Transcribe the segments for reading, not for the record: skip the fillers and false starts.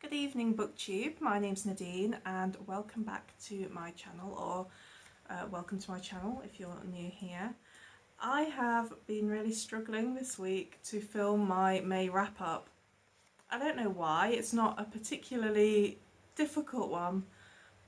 Good evening BookTube, my name's Nadine and welcome back to my channel, or welcome to my channel if you're new here. I have been really struggling this week to film my May wrap up. I don't know why, it's not a particularly difficult one,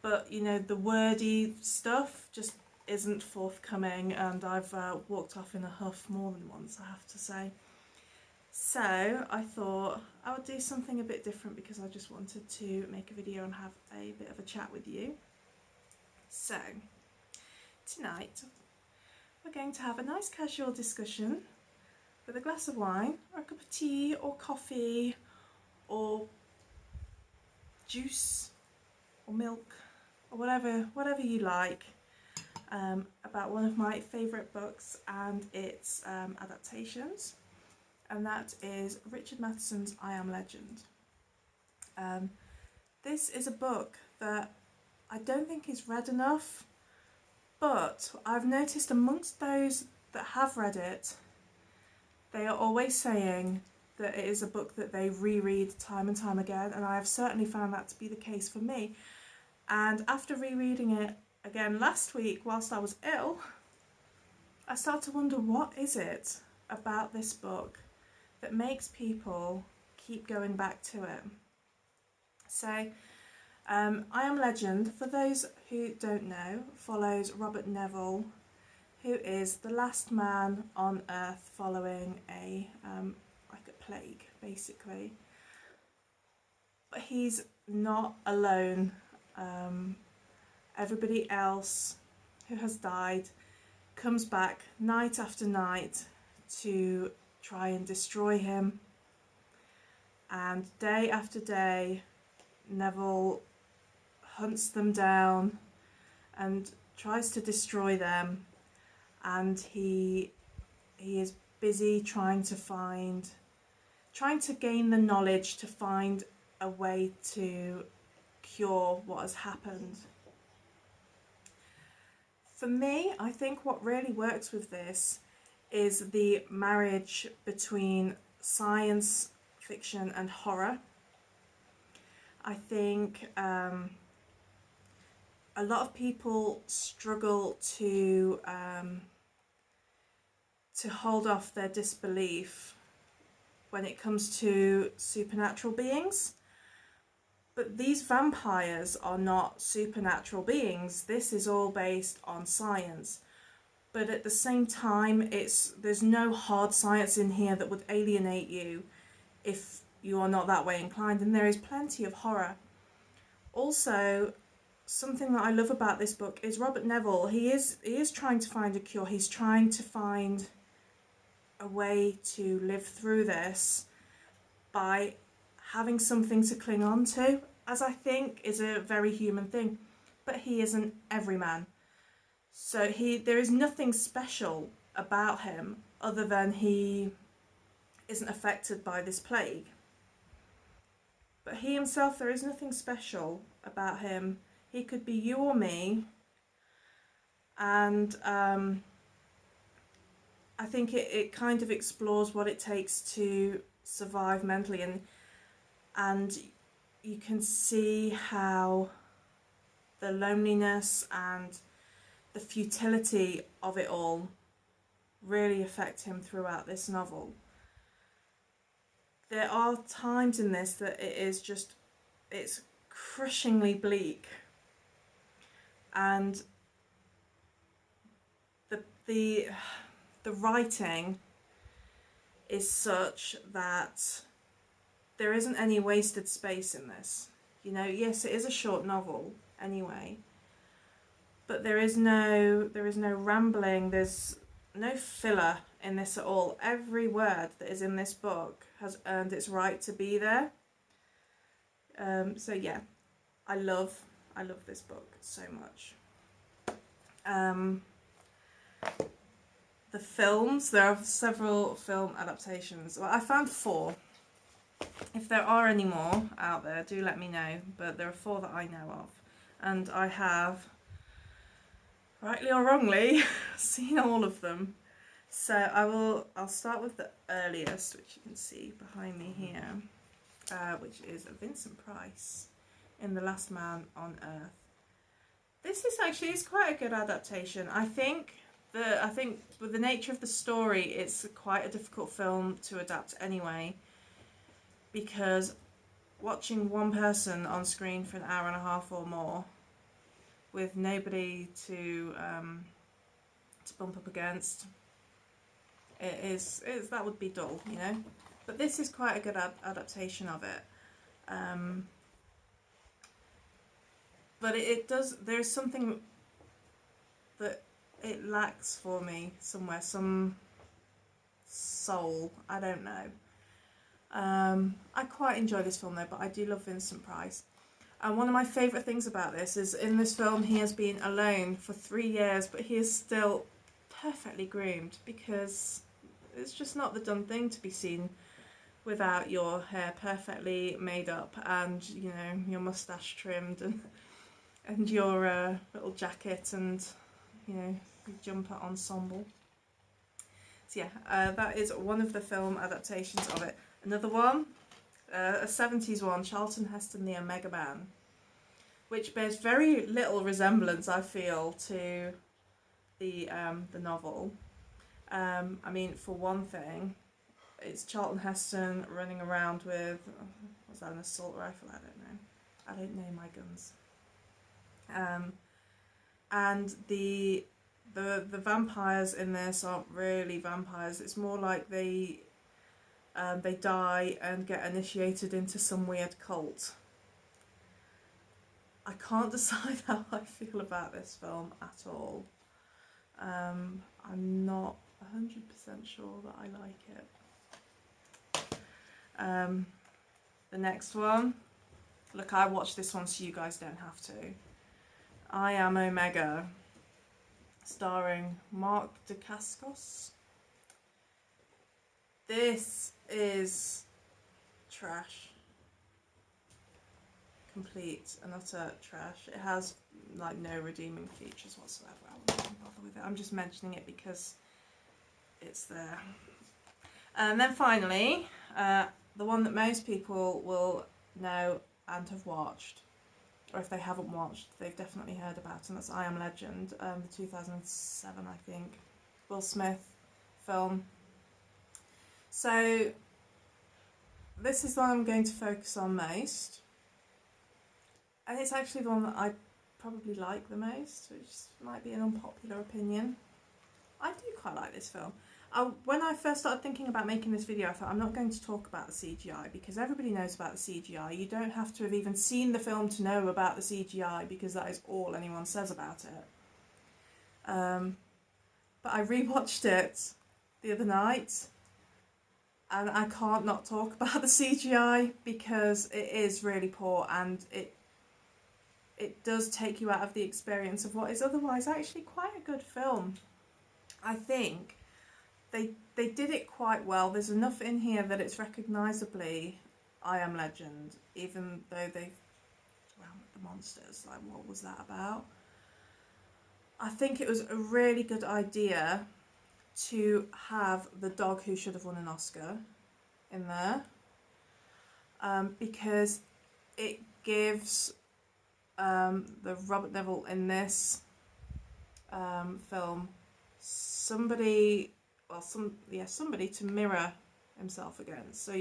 but you know, the wordy stuff just isn't forthcoming and I've walked off in a huff more than once, I have to say. So I thought I would do something a bit different because I just wanted to make a video and have a bit of a chat with you. So tonight we're going to have a nice casual discussion with a glass of wine or a cup of tea or coffee or juice or milk or whatever you like, about one of my favourite books and its adaptations. And that is Richard Matheson's I Am Legend. This is a book that I don't think is read enough, but I've noticed amongst those that have read it, they are always saying that it is a book that they reread time and time again, and I have certainly found that to be the case for me. And after rereading it again last week whilst I was ill, I started to wonder, what is it about this book that makes people keep going back to it? So, I Am Legend, for those who don't know, follows Robert Neville, who is the last man on Earth following like a plague, basically. But he's not alone. Everybody else who has died comes back night after night to try and destroy him, and day after day Neville hunts them down and tries to destroy them, and he is busy trying to gain the knowledge to find a way to cure what has happened. For me, I think what really works with this is the marriage between science fiction and horror. I think a lot of people struggle to hold off their disbelief when it comes to supernatural beings. But these vampires are not supernatural beings. This is all based on science. But at the same time, there's no hard science in here that would alienate you if you are not that way inclined, and there is plenty of horror. Also, something that I love about this book is Robert Neville. He is trying to find a cure. He's trying to find a way to live through this by having something to cling on to, as I think is a very human thing. But he is an everyman. So there is nothing special about him other than he isn't affected by this plague. But he himself, there is nothing special about him. He could be you or me, and I think it kind of explores what it takes to survive mentally, and you can see how the loneliness and the futility of it all really affect him throughout this novel. There are times in this that it's crushingly bleak, and the writing is such that there isn't any wasted space in this. You know, yes, it is a short novel anyway, but there is no rambling, there's no filler in this at all. Every word that is in this book has earned its right to be there. So yeah, I love this book so much. The films, there are several film adaptations. Well, I found 4. If there are any more out there, do let me know, but there are 4 that I know of, and I have, rightly or wrongly, seen all of them. So I'll start with the earliest, which you can see behind me here. which is Vincent Price in The Last Man on Earth. This is actually quite a good adaptation. I think with the nature of the story, it's quite a difficult film to adapt anyway, because watching one person on screen for an hour and a half or more with nobody to bump up against, that would be dull, you know. But this is quite a good adaptation of it. But it does. There's something that it lacks for me somewhere, some soul. I don't know. I quite enjoy this film though, but I do love Vincent Price. And one of my favourite things about this is in this film he has been alone for 3 years, but he is still perfectly groomed, because it's just not the done thing to be seen without your hair perfectly made up and, you know, your moustache trimmed and your little jacket and, you know, your jumper ensemble. So yeah, that is one of the film adaptations of it. Another one, a 70s one, Charlton Heston, the Omega Man, which bears very little resemblance, I feel, to the novel. I mean, for one thing, it's Charlton Heston running around with, was that an assault rifle? I don't know. I don't know my guns. And the vampires in this aren't really vampires. It's more like they die and get initiated into some weird cult. I can't decide how I feel about this film at all. I'm not 100% sure that I like it. The next one, look, I watched this one so you guys don't have to. I Am Omega, starring Mark Dacascos. This is trash. Complete and utter trash. It has like no redeeming features whatsoever. I wouldn't even bother with it. I'm just mentioning it because it's there. And then finally, the one that most people will know and have watched, or if they haven't watched, they've definitely heard about, and that's I Am Legend, the 2007, I think, Will Smith film. So this is the one I'm going to focus on most, and it's actually the one that I probably like the most, which might be an unpopular opinion. I do quite like this film. When I first started thinking about making this video, I thought I'm not going to talk about the CGI, because everybody knows about the CGI. You don't have to have even seen the film to know about the CGI, because that is all anyone says about it. But I rewatched it the other night, and I can't not talk about the CGI, because it is really poor, and it does take you out of the experience of what is otherwise actually quite a good film. I think they did it quite well. There's enough in here that it's recognisably I Am Legend, even though they the monsters, like, what was that about? I think it was a really good idea to have the dog who should have won an Oscar in there, because it gives the Robert Neville in this film somebody to mirror himself against. So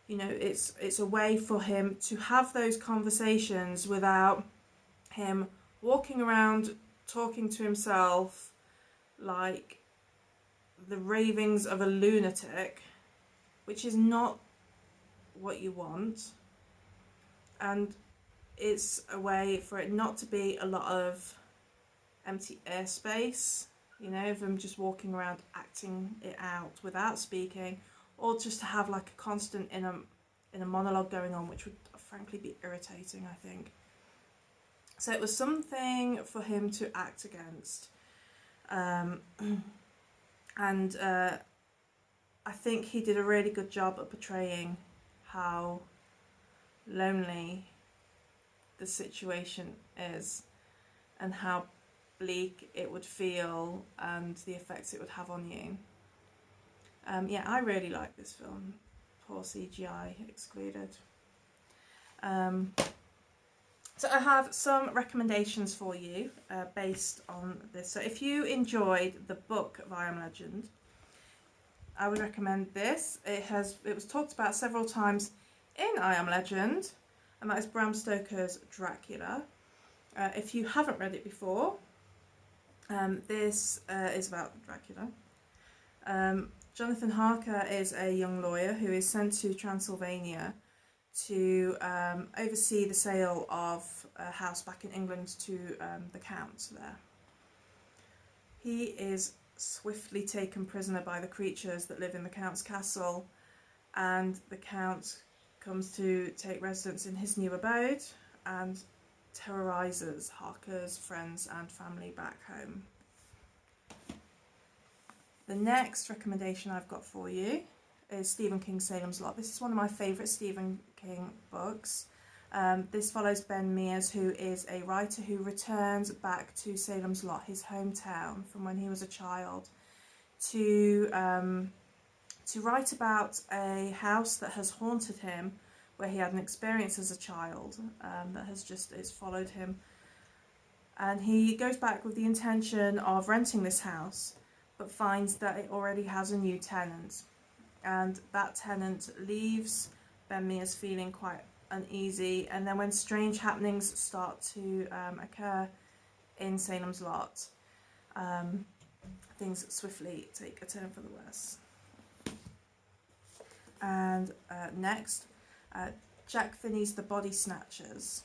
you know, it's a way for him to have those conversations without him walking around talking to himself like the ravings of a lunatic, which is not what you want. And it's a way for it not to be a lot of empty airspace, you know, of him just walking around acting it out without speaking, or just to have like a constant inner monologue going on, which would frankly be irritating, I think. So it was something for him to act against, and I think he did a really good job at portraying how lonely the situation is and how bleak it would feel and the effects it would have on you. Yeah, I really like this film. poor CGI excluded. So I have some recommendations for you based on this. So if you enjoyed the book of I Am Legend, I would recommend this. It was talked about several times in I Am Legend, and that is Bram Stoker's Dracula. If you haven't read it before, this is about Dracula. Jonathan Harker is a young lawyer who is sent to Transylvania to oversee the sale of a house back in England to the Count there. He is swiftly taken prisoner by the creatures that live in the Count's castle, and the Count comes to take residence in his new abode and terrorises Harker's friends and family back home. The next recommendation I've got for you is Stephen King's Salem's Lot. This is one of my favourite Stephen King books. This follows Ben Mears, who is a writer who returns back to Salem's Lot, his hometown, from when he was a child, to write about a house that has haunted him, where he had an experience as a child that has followed him. And he goes back with the intention of renting this house, but finds that it already has a new tenant. And that tenant leaves Ben Mears feeling quite uneasy, and then when strange happenings start to occur in Salem's Lot, things swiftly take a turn for the worse. And next, Jack Finney's The Body Snatchers.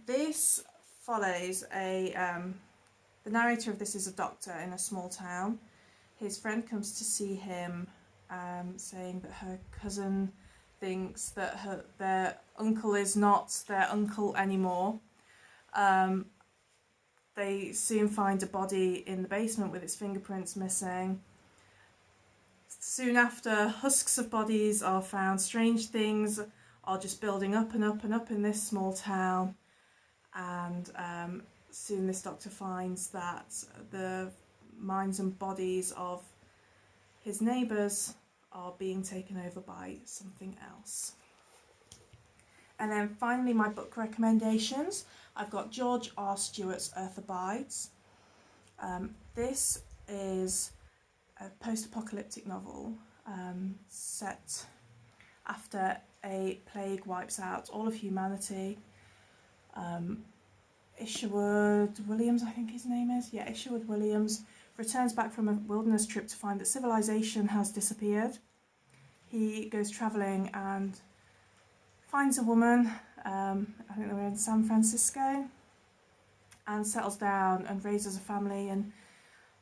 This follows the narrator of this is a doctor in a small town. His friend comes to see him, saying that her cousin thinks that their uncle is not their uncle anymore. They soon find a body in the basement with its fingerprints missing. Soon after, husks of bodies are found. Strange things are just building up and up and up in this small town. And soon this doctor finds that the minds and bodies of his neighbours are being taken over by something else. And then finally, my book recommendations. I've got George R. Stewart's Earth Abides. This is a post-apocalyptic novel set after a plague wipes out all of humanity. Isherwood Williams, I think his name is. Yeah, Isherwood Williams returns back from a wilderness trip to find that civilization has disappeared. He goes travelling and finds a woman, I think they were in San Francisco, and settles down and raises a family. And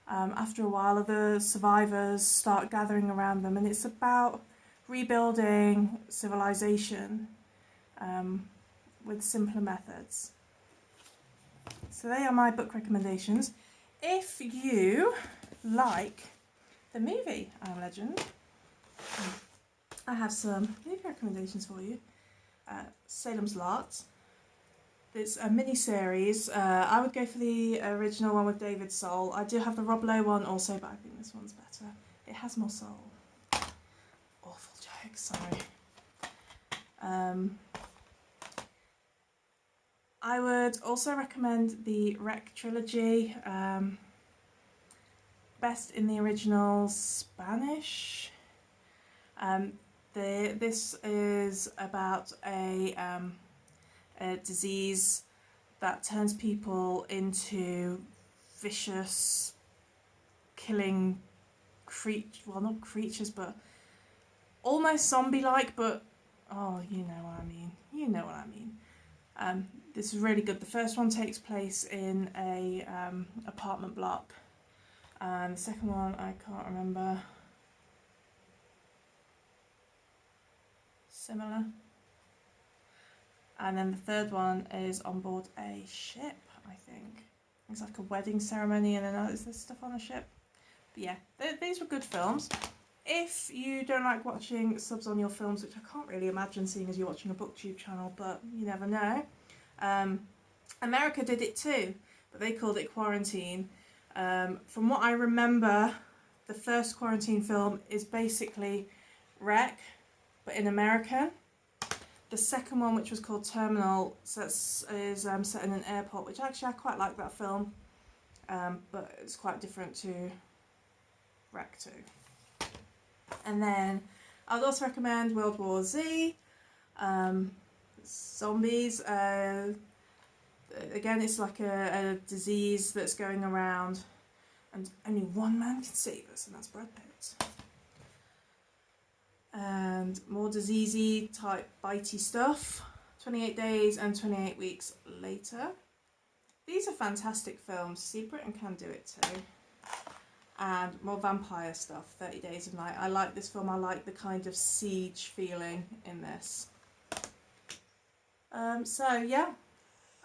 after a while, other survivors start gathering around them, and it's about rebuilding civilization with simpler methods. So they are my book recommendations. If you like the movie I Am Legend, I have some movie recommendations for you. Salem's Lot. It's a mini-series. I would go for the original one with David Soul. I do have the Rob Lowe one also, but I think this one's better. It has more soul. Awful joke, sorry. I would also recommend the Wreck trilogy. Best in the original Spanish. This is about a disease that turns people into vicious, killing not creatures, but almost zombie-like, but oh, you know what I mean. You know what I mean. This is really good. The first one takes place in a apartment block, and the second one I can't remember. Similar. And then the third one is on board a ship, I think. It's like a wedding ceremony, and then is there stuff on a ship? But yeah, these were good films. If you don't like watching subs on your films, which I can't really imagine seeing as you're watching a booktube channel, but you never know. America did it too, but they called it Quarantine. From what I remember, the first Quarantine film is basically Wreck, but in American. The second one, which was called Terminal, is set in an airport, which actually I quite like that film, but it's quite different to Rec 2. And then I would also recommend World War Z. Zombies. Again, it's like a disease that's going around, and only one man can save us, and that's Brad Pitt. And more diseasey type bitey stuff. 28 Days and 28 Weeks Later. These are fantastic films. See Britain Can Do It Too. And more vampire stuff. 30 Days of Night. I like this film. I like the kind of siege feeling in this. So yeah,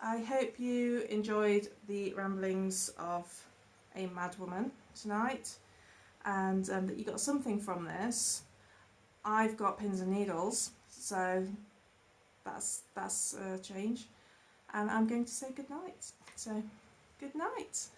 I hope you enjoyed the ramblings of a madwoman tonight, and that you got something from this. I've got pins and needles, so that's a change, and I'm going to say good night. So good night.